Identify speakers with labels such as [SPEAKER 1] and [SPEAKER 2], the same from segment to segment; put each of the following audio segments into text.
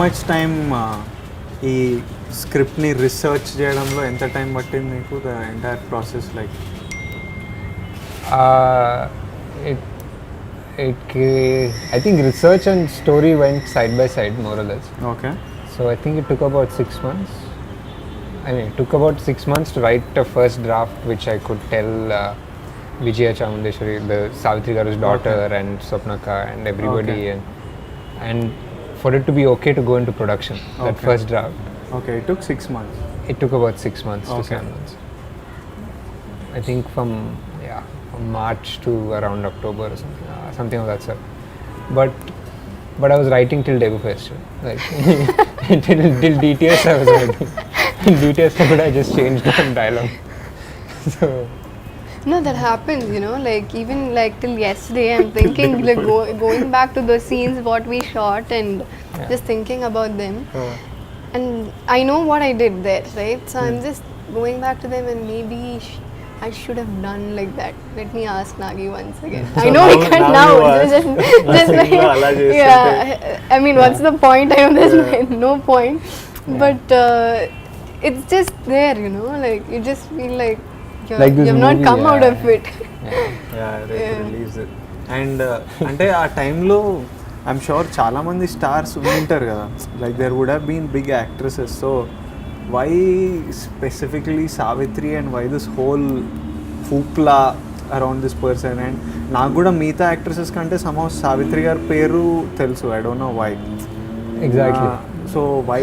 [SPEAKER 1] Much time ఈ స్క్రిప్ట్ని research చేయడంలో ఎంత టైం పట్టింది మీకు, the entire process like?
[SPEAKER 2] I think research and story went side by side, more or less.
[SPEAKER 1] Okay.
[SPEAKER 2] So I think it took about 6 months. I mean, it took about 6 months to write a first draft, which I could tell Vijay, the Savitri Garu's daughter,
[SPEAKER 1] Okay.
[SPEAKER 2] and Swapnaka and everybody,
[SPEAKER 1] Okay.
[SPEAKER 2] and for it to be okay to go into production. That
[SPEAKER 1] Okay.
[SPEAKER 2] first draft.
[SPEAKER 1] Okay, it took 6 months.
[SPEAKER 2] It took about 6 months to
[SPEAKER 1] Okay.
[SPEAKER 2] 7 months. I think from March to around October or something of that sort. But I was writing till day before yesterday. Like till DTS I was writing. DTS but I just changed one dialogue. So
[SPEAKER 3] No, that happens, you know, like even like till yesterday I'm thinking like going back to the scenes what we shot and just thinking about them. And I know what I did there, right? So I'm just going back to them and maybe I should have done like that. Let me ask Nagi once again.
[SPEAKER 1] So
[SPEAKER 3] I know I
[SPEAKER 1] now-
[SPEAKER 3] can't
[SPEAKER 1] now
[SPEAKER 3] now.
[SPEAKER 1] you ask.
[SPEAKER 3] Just like,
[SPEAKER 1] అలా చేస్తుంటే.
[SPEAKER 3] yeah. I mean, what's the point? I know there's no point. But it's just there, you know, like you just feel like
[SPEAKER 2] Like this
[SPEAKER 3] you've not
[SPEAKER 2] movie,
[SPEAKER 3] come out of it.
[SPEAKER 1] Release and అంటే ఆ టైంలో I'm sure చాలామంది stars ఉంటారు కదా, like there would have been big actresses. So why specifically Savitri and why this whole hoopla around this person? And నాకు కూడా మిగతా actresses కంటే సమ్హౌ సావిత్రి గారి పేరు తెలుసు, I don't know why.
[SPEAKER 2] exactly.
[SPEAKER 1] So why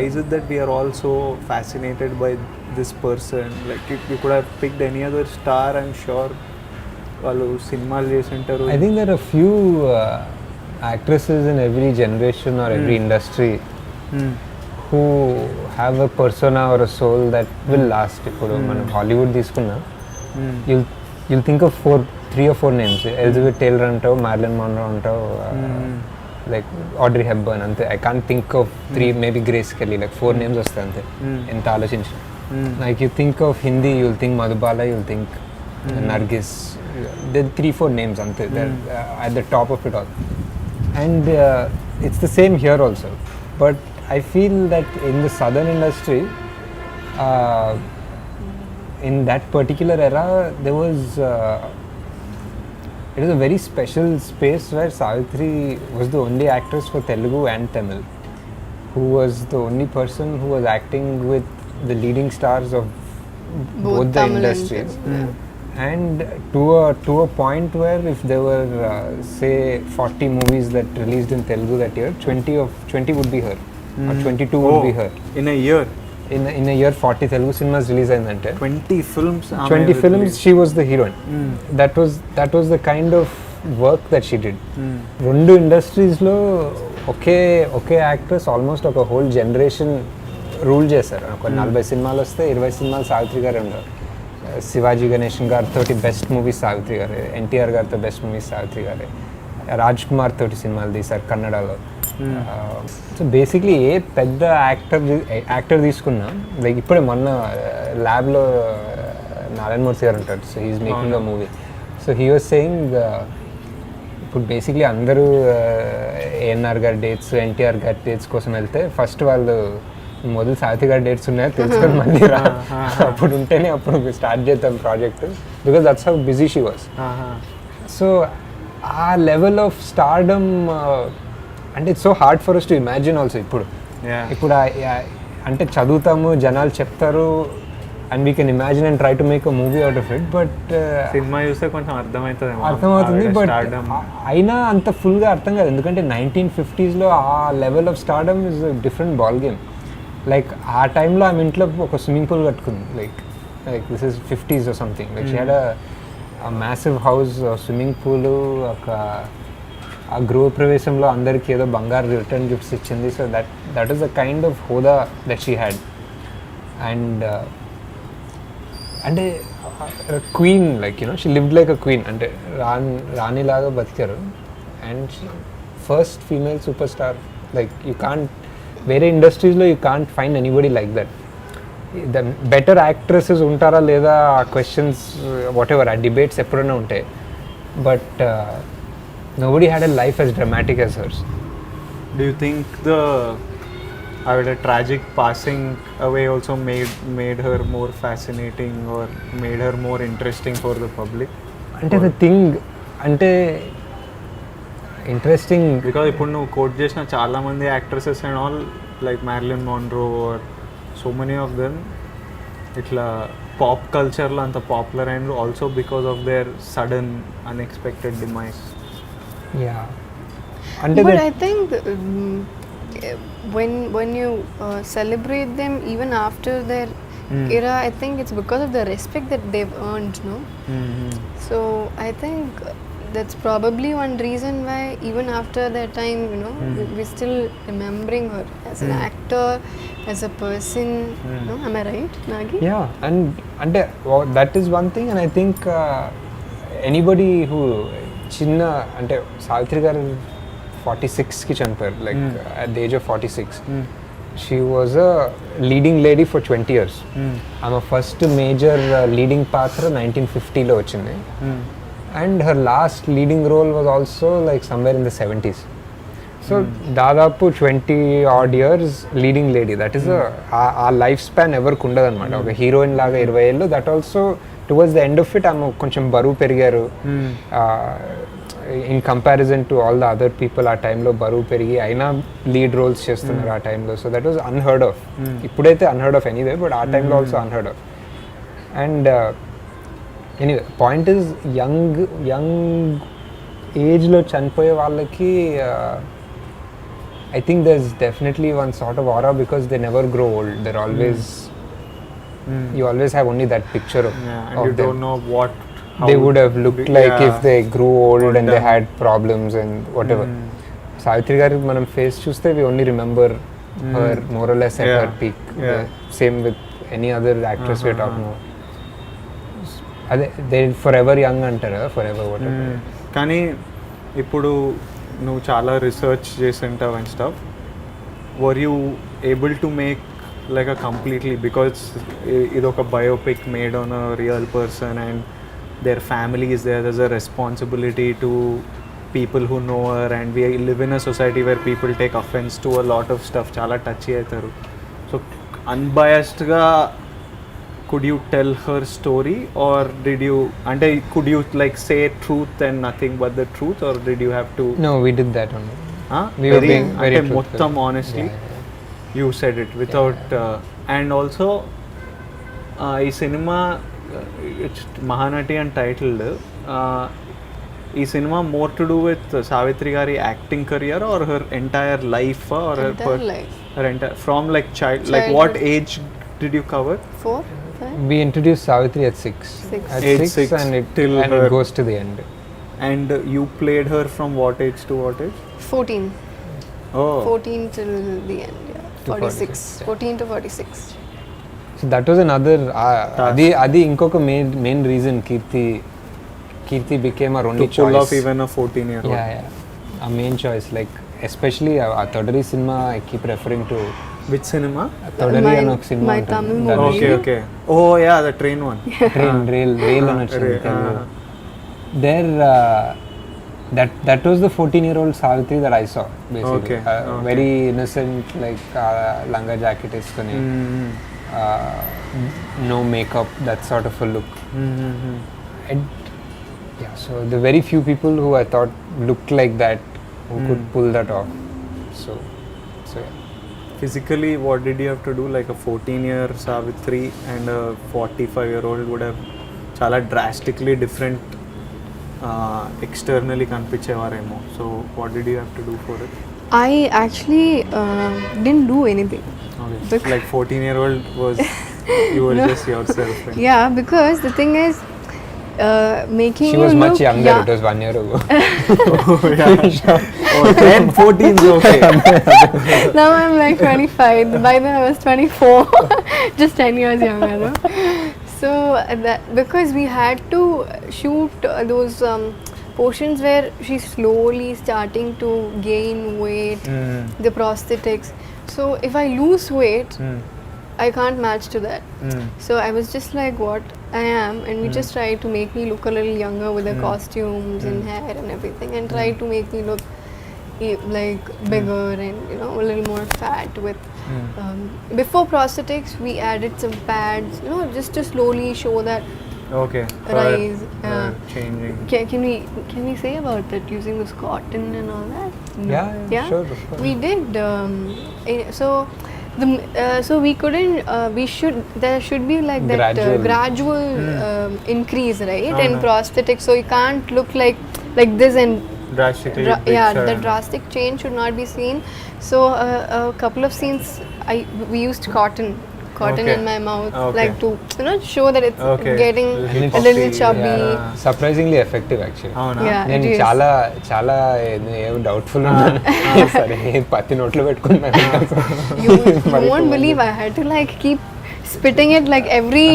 [SPEAKER 1] is it that we are all so fascinated by this person? Like you could have picked any other star, I'm sure వాళ్ళు సినిమాలు చేసి ఉంటారు.
[SPEAKER 2] I think there are few actresses in every generation or every industry who have a persona or a soul that will last. ఇప్పుడు మనం Hollywood తీసుకున్నా, you'll think of 3 or 4 names. Elizabeth Taylor అంటావు, Marilyn మోన్రో అంటావు, like Audrey Hepburn ante. I can't think of 3, maybe Grace Kelly, like 4 names వస్తాయి అంతే ఎంత ఆలోచించిన. Like you think of Hindi, you'll think Madhubala, you'll think Nargis. There are 3-4 names ante. They're at the top of it all. And it's the same here also. But I feel that in the southern industry, in that particular era, there was it was a very special space where Savitri was the only actress for Telugu and Tamil who was the only person who was acting with the leading stars of both the
[SPEAKER 3] Tamil
[SPEAKER 2] industries. And to a point where if there were say 40 movies that released in Telugu that year, 20 would be her, or 22 would be her.
[SPEAKER 1] In a year,
[SPEAKER 2] in a year 40 Telugu cinemas release ayindante.
[SPEAKER 1] 20 films.
[SPEAKER 2] 20 films, she was the heroine. That was the kind of work that she did. రెండు industries లో ఒకే actress almost ఒక whole generation rule చేశారు. ఒక 40 సినిమాలు వస్తే 20 సినిమాలు సావిత్రి గారు ఉన్నారు. శివాజీ గణేషన్ గారితో బెస్ట్ మూవీస్ సావిత్రి గారే, ఎన్టీఆర్ గారితో బెస్ట్ మూవీస్ సావిత్రి గారే, రాజ్ కుమార్ తోటి సినిమాలు తీశారు కన్నడలో. సో బేసిక్లీ ఏ పెద్ద యాక్టర్ తీసుకున్నా, లైక్ ఇప్పుడే మొన్న ల్యాబ్లో నారాయణ మూర్తి గారు ఉంటారు. So he's making a movie. So he was saying ఇప్పుడు బేసిక్లీ అందరూ ఏఎన్ఆర్ గారి డేట్స్, ఎన్టీఆర్ గారి డేట్స్ కోసం వెళ్తే ఫస్ట్ వాళ్ళు మొదలు సావిత్రి గారి డేట్స్ ఉన్నాయో తెలుసుకొని మళ్ళీ అప్పుడు ఉంటేనే అప్పుడు స్టార్ట్ చేద్దాం project, because that's how busy she was. So ఆ లెవెల్ ఆఫ్ స్టార్డమ్ అంటే it's so hard for us to imagine also. ఇప్పుడు అంటే చదువుతాము, జనాలు చెప్తారు, and we can imagine and try to make a movie out of it. But
[SPEAKER 1] సినిమా చూస్తే కొంచెం
[SPEAKER 2] అర్థమవుతుంది, బట్ అయినా అంత ఫుల్గా అర్థం కాదు. ఎందుకంటే 1950s ఆ level of stardom is different ball game. Like ఆ టైంలో ఆమె ఇంట్లో ఒక స్విమ్మింగ్ పూల్ కట్టుకుంది. Like this is 50s or something. Like she had a massive house, swimming pool, ఒక ఆ గృహ ప్రవేశంలో అందరికీ ఏదో బంగారు రిటర్న్ గిఫ్ట్స్ ఇచ్చింది. So that is the kind of హోదా దట్ షీ హ్యాడ్. అండ్ అంటే queen, like you know she lived like a queen. అంటే రాణిలాగా బతికారు. And first female super star. Like you can't, వేరే ఇండస్ట్రీస్లో you can't find anybody like that. The better actresses ఉంటారా లేదా ఆ క్వశ్చన్స్ వాట్ ఎవర్, ఆ డిబేట్స్ ఎప్పుడైనా ఉంటాయి. But nobody had a life as dramatic as hers.
[SPEAKER 1] Do you think the tragic passing away also made her more fascinating or made her more interesting for the public?
[SPEAKER 2] అంటే the thing అంటే interesting
[SPEAKER 1] Because ఇప్పుడు నువ్వు quote చేసిన చాలా మంది actresses and all like Marilyn Monroe are so many of them ఇట్లా pop కల్చర్లో అంత popular and also because of their sudden unexpected demise.
[SPEAKER 2] Yeah అంటే
[SPEAKER 3] But I think when you celebrate them even after their era, I think it's because of the respect that they've earned, no? So I think that's probably one reason why even after that time, you know, we're still remembering her as an actor, as a person. No, am I right, Nagi?
[SPEAKER 2] Yeah and అంటే that is one thing and I think anybody who చిన్న అంటే సావిత్రి గారు 46కి చనిపోయారు like at the age of 46. She was a leading lady for 20 years. ఆమె first major leading పాత్ర 1950లో వచ్చింది and her last leading role was also like somewhere in the 70s. సో దాదాపు 20 odd years leading lady. That is ఆ life span ఎవరికి ఉండదు అనమాట. ఒక హీరోయిన్ లాగా 20 ఏళ్ళు. That also towards the end of it ఆమె కొంచెం బరువు పెరిగారు in comparison to all the other people. ఆ టైంలో బరువు పెరిగి అయినా లీడ్ రోల్స్ చేస్తున్నారు ఆ టైంలో. So that was unheard of. ఇప్పుడైతే అన్హర్డ్ ఆఫ్ ఎనీవే, బట్ ఆ టైంలో also unheard of. And anyway point is young ఏజ్లో చనిపోయే వాళ్ళకి I think there's definitely one sort of aura because they never grow old. They're always, you always have only that picture of,
[SPEAKER 1] And
[SPEAKER 2] of
[SPEAKER 1] you
[SPEAKER 2] them.
[SPEAKER 1] don't know what
[SPEAKER 2] They would have looked like if they grew old and they had problems and whatever. Savitri garu manam face chuste we only remember her more or less at her peak. Same with any other actress we're talking about. They forever young antara, forever whatever.
[SPEAKER 1] కానీ ఇప్పుడు నువ్వు చాలా research చేసి ఉంటావు and stuff. Were you able to make like a completely because ఇది ఒక biopic made on a real person and their families there's a responsibility to people who know her and we live in a society where people take offense to a lot of stuff. చాలా touch అవుతారు. So అన్బయాస్డ్గా could you tell her story or did you ante could you like say truth and nothing but the truth or did you have to
[SPEAKER 2] No, we did that only. We
[SPEAKER 1] very,
[SPEAKER 2] were being very
[SPEAKER 1] ante
[SPEAKER 2] truthful.
[SPEAKER 1] mottam honestly you said it without and also ee cinema it's Mahanati and titled ee cinema more to do with Savitri gari acting career or her entire life or
[SPEAKER 3] Entire life.
[SPEAKER 1] her entire from like like what age did you cover?
[SPEAKER 3] 4, 5.
[SPEAKER 2] We introduced Savitri at 6. At
[SPEAKER 1] Age
[SPEAKER 2] 6
[SPEAKER 1] 6
[SPEAKER 2] and
[SPEAKER 1] till
[SPEAKER 2] it
[SPEAKER 1] her.
[SPEAKER 2] goes to the end.
[SPEAKER 1] And you played her from what age to what age?
[SPEAKER 3] 14.
[SPEAKER 1] Oh.
[SPEAKER 3] 14 till the end, yeah.
[SPEAKER 2] To
[SPEAKER 3] 46.
[SPEAKER 2] 46,
[SPEAKER 3] 14 to 46.
[SPEAKER 2] So that was another adi inkoka main reason Keerthi became our only
[SPEAKER 1] To pull
[SPEAKER 2] choice.
[SPEAKER 1] off even a 14-year-old.
[SPEAKER 2] Yeah. Our main choice, like especially our Todari cinema, I keep referring to
[SPEAKER 1] Which cinema?
[SPEAKER 2] Todari and ఒక cinema
[SPEAKER 3] my
[SPEAKER 2] ఉంటుంది.
[SPEAKER 3] Tamil
[SPEAKER 2] That
[SPEAKER 3] movie.
[SPEAKER 1] Okay, okay. Oh yeah, the train one.
[SPEAKER 2] rail అని వచ్చింది తెలుగులో. There that was the 14-year-old Savitri that I saw basically.
[SPEAKER 1] Okay, okay.
[SPEAKER 2] Very innocent, like langa jacket వేసుకొని no makeup, that sort of a look. And yeah, so the very few people who I thought looked like that who could pull that off. So yeah.
[SPEAKER 1] Physically, what did you have to do? Like a 14-year Savitri and a 45-year-old would have chala drastically different externally కనిపించేవారేమో. So what did you have to do for it?
[SPEAKER 3] I actually didn't do anything.
[SPEAKER 1] Okay. Like 14-year-old was you were just yourself. Right?
[SPEAKER 3] Yeah, because the thing is, making
[SPEAKER 2] She
[SPEAKER 3] you
[SPEAKER 2] was
[SPEAKER 3] look
[SPEAKER 2] much younger.
[SPEAKER 3] young.
[SPEAKER 2] It was 1 year ago.
[SPEAKER 1] Oh yeah. Oh, then 14 is okay.
[SPEAKER 3] Now I'm like 25. By then I was 24, just 10 years younger. No? So because we had to shoot those portions where she's slowly starting to gain weight, the prosthetics. So if I lose weight, I can't match to that. So I was just like what I am, and we just tried to make me look a little younger with the costumes and hair and everything, and tried to make me look like bigger and you know a little more fat with. Before prosthetics, we added some pads, you know, just to slowly show that
[SPEAKER 1] Okay.
[SPEAKER 3] rise.
[SPEAKER 1] Changing.
[SPEAKER 3] Can we say about that using this cotton and all that? No.
[SPEAKER 2] Yeah, sure, of course.
[SPEAKER 3] We did. So so we couldn't. There should be like that gradual increase, right? In prosthetics, so you can't look like this and
[SPEAKER 1] Drastically.
[SPEAKER 3] the drastic change should not be seen. So a couple of scenes we used cotton
[SPEAKER 1] Okay.
[SPEAKER 3] in my mouth,
[SPEAKER 1] Okay.
[SPEAKER 3] like to you know show that it's
[SPEAKER 1] Okay.
[SPEAKER 3] getting
[SPEAKER 1] Little
[SPEAKER 3] a little
[SPEAKER 1] puffy,
[SPEAKER 3] chubby.
[SPEAKER 1] yeah.
[SPEAKER 2] Surprisingly effective actually.
[SPEAKER 1] అవునా?
[SPEAKER 3] Yeah, it
[SPEAKER 2] నేను
[SPEAKER 3] is.
[SPEAKER 2] చాలా ఏం doubtful ఉన్నాను. సరే పత్తి నోట్లో పెట్టుకున్నాను.
[SPEAKER 3] You won't believe I had to like keep spitting it like every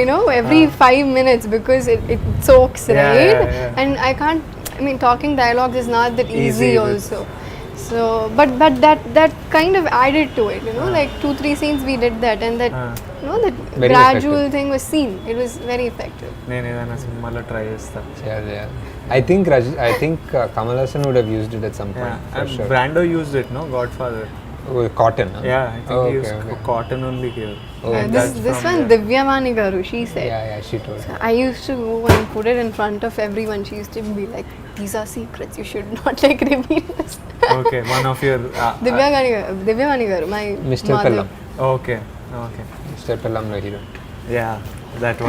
[SPEAKER 3] you know every 5 minutes because it soaks,
[SPEAKER 1] Yeah,
[SPEAKER 3] right?
[SPEAKER 1] yeah, yeah.
[SPEAKER 3] And I can't. I mean, talking dialogues is not that easy
[SPEAKER 1] Easy,
[SPEAKER 3] also. So, but that kind of added to it, you know, like 2-3 scenes we did that, and that you know that
[SPEAKER 2] Very
[SPEAKER 3] gradual
[SPEAKER 2] effective.
[SPEAKER 3] thing was seen. It was very effective.
[SPEAKER 1] నేను ఏదైనా సినిమాలో try చేస్తా.
[SPEAKER 2] I think Kamal Hassan would have used it at some point for sure.
[SPEAKER 1] Brando used it, no? Godfather.
[SPEAKER 2] Cotton. Huh?
[SPEAKER 1] Yeah, I think he
[SPEAKER 2] okay,
[SPEAKER 1] used
[SPEAKER 2] okay.
[SPEAKER 1] cotton only here.
[SPEAKER 3] This one, Divya Mani Garu, she said.
[SPEAKER 2] Yeah, she told.
[SPEAKER 3] I used to go and put it in front of everyone. She used to be like, "These are secrets. You should not like reveal this."
[SPEAKER 1] Okay, one of your.
[SPEAKER 3] Divya Mani Garu, my
[SPEAKER 2] Mr.
[SPEAKER 3] mother.
[SPEAKER 2] Pellam.
[SPEAKER 1] Okay.
[SPEAKER 2] Mr. Pellam no hero.
[SPEAKER 1] Yeah, that one.